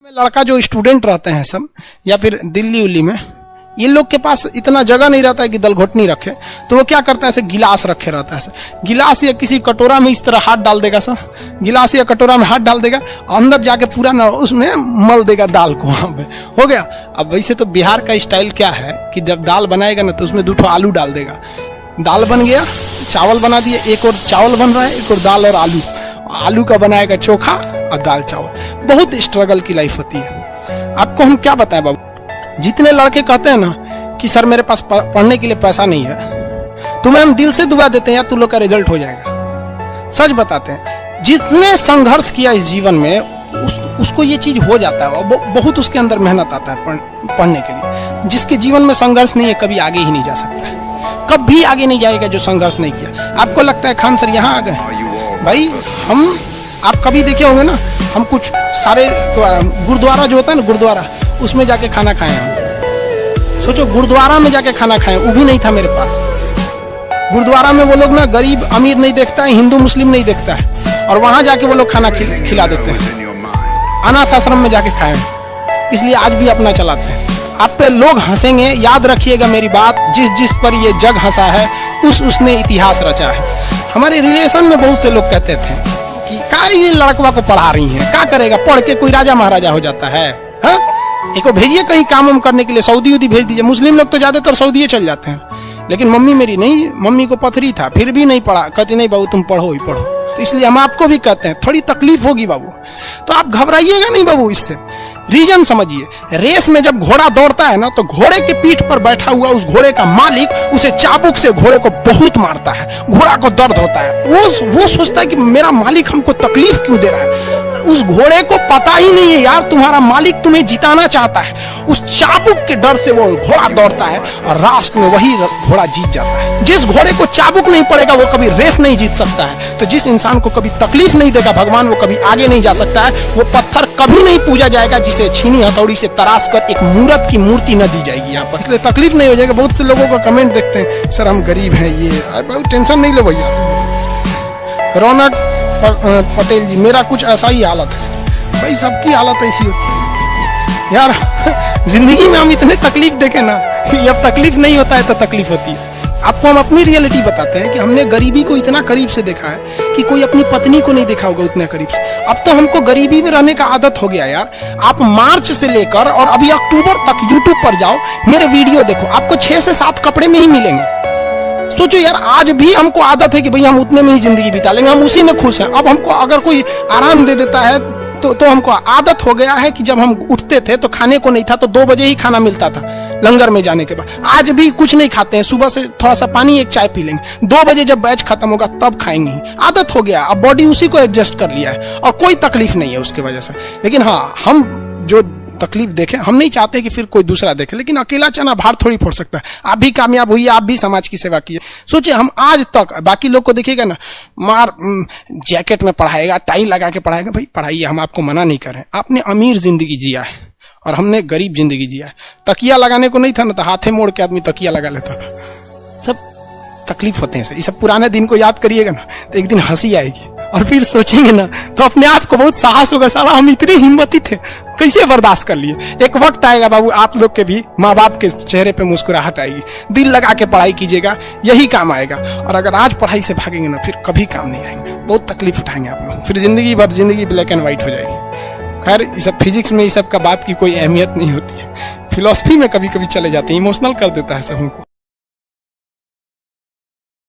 लड़का जो स्टूडेंट रहते हैं सब या फिर दिल्ली उल्ली में, ये लोग के पास इतना जगह नहीं रहता है कि दलघोटनी रखे, तो वो क्या करता है ऐसे गिलास रखे रहता है, गिलास या किसी कटोरा में इस तरह हाथ डाल देगा सर, गिलास या कटोरा में हाथ डाल देगा, अंदर जाके पूरा ना उसमें मल देगा दाल को, वहां पे हो गया। अब वैसे तो बिहार का स्टाइल क्या है कि जब दाल बनाएगा ना तो उसमें 2 आलू डाल देगा, दाल बन गया, चावल बना दिया, एक और चावल बन रहा है, एक और दाल और आलू, आलू का बनाएगा चोखा और दाल चावल। बहुत स्ट्रगल की लाइफ होती है। आपको हम क्या बताएं बाबू, जितने लड़के कहते हैं ना कि सर मेरे पास पढ़ने के लिए पैसा नहीं है, तुम्हें हम दिल से दुआ देते हैं यार तुम लोग का रिजल्ट हो जाएगा। सच बताते हैं, जिसने संघर्ष किया इस जीवन में उसको ये चीज हो जाता है, बहुत उसके अंदर मेहनत आता है पढ़ने के लिए। जिसके जीवन में संघर्ष नहीं है कभी आगे ही नहीं जा सकता है, कभी आगे नहीं जाएगा जो संघर्ष नहीं किया। आपको लगता है खान सर यहाँ आ गए भाई, हम आप कभी देखे होंगे ना, हम कुछ सारे गुरुद्वारा जो होता है ना, गुरुद्वारा उसमें जाके खाना खाए हम। सोचो गुरुद्वारा में जाके खाना खाए, वो भी नहीं था मेरे पास। गुरुद्वारा में वो लोग ना गरीब अमीर नहीं देखता है, हिंदू मुस्लिम नहीं देखता है, और वहां जाके वो लोग खाना खिला देते हैं। अनाथ आश्रम में जाके खाए, इसलिए आज भी अपना चलाते हैं। आप पे लोग हंसेंगे, याद रखिएगा मेरी बात, जिस पर ये जग हंसा है उसने इतिहास रचा है। हमारे रिलेशन में बहुत से लोग कहते थे कि क्या ये लड़कवा को पढ़ा रही हैं, क्या करेगा, पढ़ के कोई राजा महाराजा हो जाता है, हाँ? एक भेजिए कहीं काम वाम करने के लिए, सऊदी उदी भेज दीजिए। मुस्लिम लोग तो ज्यादातर सऊदी चल जाते हैं, लेकिन मम्मी मेरी नहीं, मम्मी को पथरी था फिर भी नहीं पढ़ा, कहती नहीं बाबू तुम पढ़ो ही पढ़ो। तो इसलिए हम आपको भी कहते हैं थोड़ी तकलीफ होगी बाबू, तो आप घबराइएगा नहीं बाबू। इससे रीजन समझिए, रेस में जब घोड़ा दौड़ता है ना तो घोड़े के पीठ पर बैठा हुआ उस घोड़े का मालिक उसे चाबुक से घोड़े को बहुत मारता है, घोड़ा को दर्द होता है। वो सोचता है कि मेरा मालिक हमको तकलीफ क्यों दे रहा है। उस घोड़े को पता ही नहीं है यार तुम्हारा मालिक तुम्हें जिताना चाहता है। उस चाबुक के डर से वो घोड़ा दौड़ता है और लास्ट में वही घोड़ा जीत जाता है। जिस घोड़े को चाबुक नहीं पड़ेगा वो कभी रेस नहीं जीत सकता है। तो जिस इंसान को कभी तकलीफ नहीं देगा भगवान, वो कभी आगे नहीं जा सकता है। वो पत्थर कभी नहीं पूजा जाएगा जिसे छीनी हथौड़ी से तराश कर एक मूर्त की मूर्ति न दी जाएगी यहाँ पर, इसलिए तकलीफ नहीं हो जाएगा। बहुत से लोगों का कमेंट देखते हैं सर हम गरीब हैं, ये बहुत टेंशन नहीं लो भैया। रौनक पटेल जी, मेरा कुछ ऐसा ही हालत है भाई, सबकी हालत ऐसी होती है यार। जिंदगी में हम इतने तकलीफ देखे ना, अब तकलीफ नहीं होता है तो तकलीफ होती है। आपको हम अपनी रियलिटी बताते हैं कि हमने गरीबी को इतना करीब से देखा है कि कोई अपनी पत्नी को नहीं देखा होगा उतने करीब से। अब तो हमको गरीबी में रहने का आदत हो गया यार। आप मार्च से लेकर और अभी अक्टूबर तक यूट्यूब पर जाओ, मेरे वीडियो देखो, आपको 6 से 7 कपड़े में ही मिलेंगे। सोचो यार, आज भी हमको आदत है कि भाई हम उतने में ही जिंदगी बिता लेंगे, हम उसी में खुश हैं। अब हमको अगर कोई आराम दे देता है तो हमको आदत हो गया है कि जब हम उठते थे तो खाने को नहीं था तो 2 बजे ही खाना मिलता था लंगर में जाने के बाद। आज भी कुछ नहीं खाते हैं, सुबह से थोड़ा सा पानी एक चाय पी लेंगे, 2 बजे जब बैच खत्म होगा तब खाएंगे ही। आदत हो गया, अब बॉडी उसी को एडजस्ट कर लिया है और कोई तकलीफ नहीं है उसकी वजह से। लेकिन हाँ, हम जो तकलीफ देखें, हम नहीं चाहते कि फिर कोई दूसरा देखे, लेकिन अकेला चना भार थोड़ी फोड़ सकता है। आप भी कामयाब हुई, आप भी समाज की सेवा कीजिए। सोचिए हम आज तक, बाकी लोग को देखिएगा ना, मार जैकेट में पढ़ाएगा, टाई लगा के पढ़ाएगा, भाई पढ़ाइए, हम आपको मना नहीं कर रहे। आपने अमीर जिंदगी जिया है और हमने गरीब जिंदगी जिया है। तकिया लगाने को नहीं था ना तो हाथे मोड़ के आदमी तकिया लगा लेता था। सब तकलीफ होते हैं, ये सब पुराने दिन को याद करिएगा ना तो एक दिन हंसी आएगी और फिर सोचेंगे ना तो अपने आप को बहुत साहस होगा, साला हम इतने हिम्मती थे, कैसे बर्दाश्त कर लिए। एक वक्त आएगा बाबू, आप लोग के भी माँ बाप के चेहरे पे मुस्कुराहट आएगी। दिल लगा के पढ़ाई कीजिएगा, यही काम आएगा। और अगर आज पढ़ाई से भागेंगे ना फिर कभी काम नहीं आएंगे, बहुत तकलीफ उठाएंगे आप लोग, फिर जिंदगी भर जिंदगी ब्लैक एंड व्हाइट हो जाएगी। खैर ये सब फिजिक्स में ये सब का बात की कोई अहमियत नहीं होती है, फिलॉसफी में कभी कभी चले जाते हैं, इमोशनल कर देता है सब हमको।